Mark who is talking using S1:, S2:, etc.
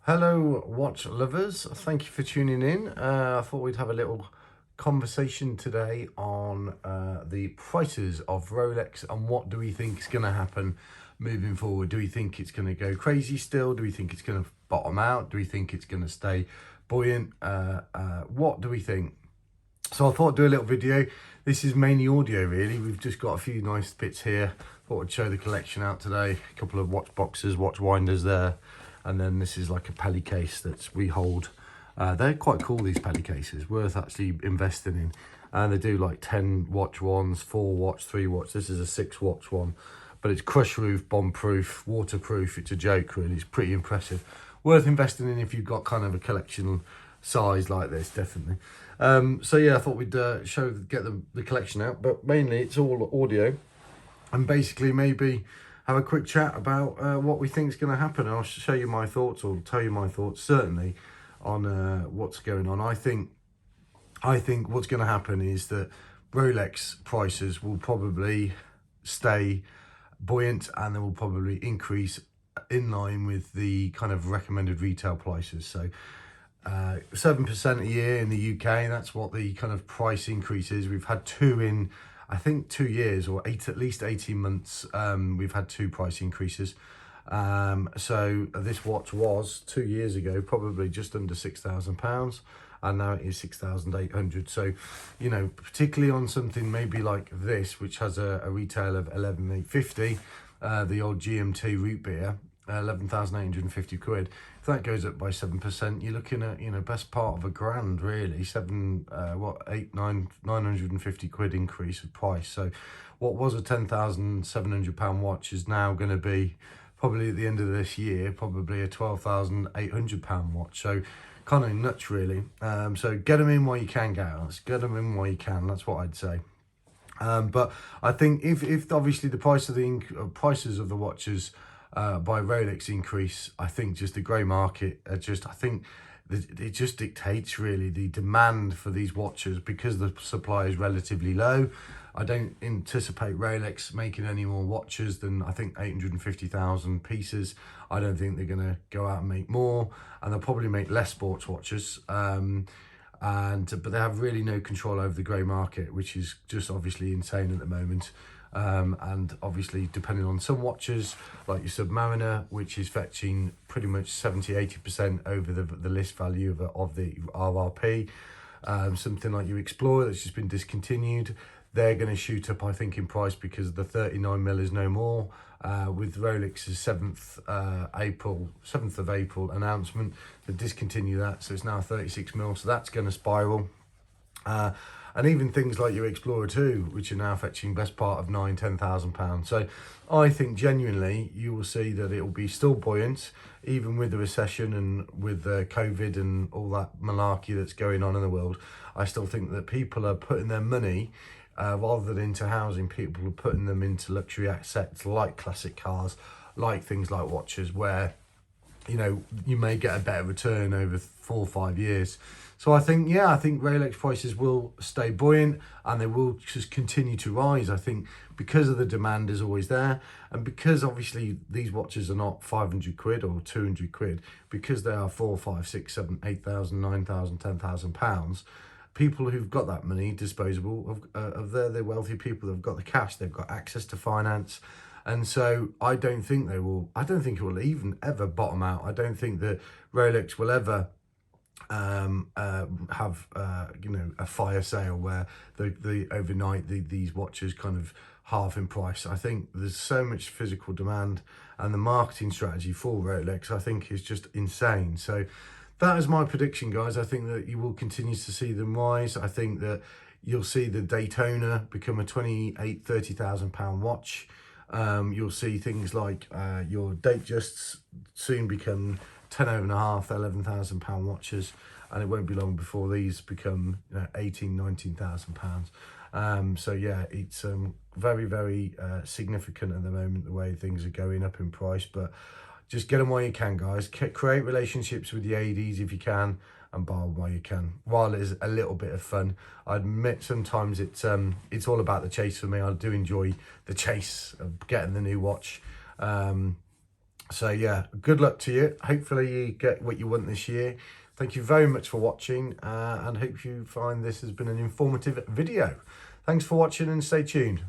S1: Hello, watch lovers. Thank you for tuning in. I thought we'd have a little conversation today on the prices of Rolex and what do we think is going to happen moving forward. Do we think it's going to go crazy still? Do we think it's going to bottom out? Do we think it's going to stay buoyant? What do we think? So I thought I'd do a little video. This is mainly audio really. We've just got a few nice bits here. Thought I'd show the collection out today. A couple of watch boxes, watch winders there. And then this is like a pelly case that we hold. They're quite cool, these pelly cases, worth actually investing in. And they do like 10 watch ones, 4 watch, 3 watch. This is a 6 watch one, but it's crush roof, bomb proof, waterproof. It's a joke really, it's pretty impressive. Worth investing in if you've got kind of a collection size like this, definitely. So yeah, I thought we'd get the collection out, but mainly it's all audio. And basically maybe have a quick chat about what we think is going to happen. I'll show you my thoughts, or tell you my thoughts certainly on what's going on. I think what's going to happen is that Rolex prices will probably stay buoyant, and they will probably increase in line with the kind of recommended retail prices. So 7% a year in the UK, that's what the kind of price increase is. We've had two in, I think, 2 years, or at least 18 months. We've had 2 price increases. So this watch was 2 years ago probably just under £6,000, and now it is 6,800. So, you know, particularly on something maybe like this, which has a retail of 11,850, the old GMT root beer, 11,850 quid. If that goes up by 7%, you're looking at, you know, best part of £1,000 really. 950 quid increase of price. So what was a £10,700 watch is now going to be, probably at the end of this year, probably a £12,800 watch. So kind of nuts really. So get them in while you can, guys. Get them in while you can. That's what I'd say. But I think if obviously the prices of the watches by Rolex increase, I think just the grey market, I think it just dictates really the demand for these watches, because the supply is relatively low. I don't anticipate Rolex making any more watches than, I think, 850,000 pieces. I don't think they're going to go out and make more, and they'll probably make less sports watches. But they have really no control over the grey market, which is just obviously insane at the moment. And obviously depending on some watches like your Submariner, which is fetching pretty much 70-80% over the list value of the RRP. Something like your Explorer that's just been discontinued, they're going to shoot up, I think, in price, because the 39mm is no more. With Rolex's 7th of April announcement, they discontinue that, so it's now 36mm, so that's going to spiral. And even things like your Explorer 2, which are now fetching best part of £9,000-10,000. So I think genuinely you will see that it will be still buoyant, even with the recession and with COVID and all that malarkey that's going on in the world. I still think that people are putting their money, rather than into housing, people are putting them into luxury assets like classic cars, like things like watches, where, you know, you may get a better return over 4 or 5 years. So I think Rolex prices will stay buoyant, and they will just continue to rise. I think because of the demand is always there, and because obviously these watches are not 500 quid or 200 quid, because they are 4, 5, 6, 7, 8,000, 9,000, 10,000 pounds. People who've got that money disposable, they're wealthy people. They've got the cash, they've got access to finance. And so I don't think it will even ever bottom out. I don't think that Rolex will ever have you know, a fire sale where the overnight these watches kind of half in price. I think there's so much physical demand, and the marketing strategy for Rolex, I think, is just insane. So that is my prediction, guys. I think that you will continue to see them rise. I think that you'll see the Daytona become a £28,000-30,000 watch. You'll see things like your Datejusts soon become 10.5, £11,000 watches, and it won't be long before these become, you know, 18,000-19,000 pounds. So yeah, it's very, very significant at the moment, the way things are going up in price. But just get them while you can, guys. Create relationships with the ADs if you can, and buy them while you can. While it is a little bit of fun, I admit sometimes it's all about the chase for me. I do enjoy the chase of getting the new watch. So yeah, good luck to you. Hopefully you get what you want this year. Thank you very much for watching, and hope you find this has been an informative video. Thanks for watching and stay tuned.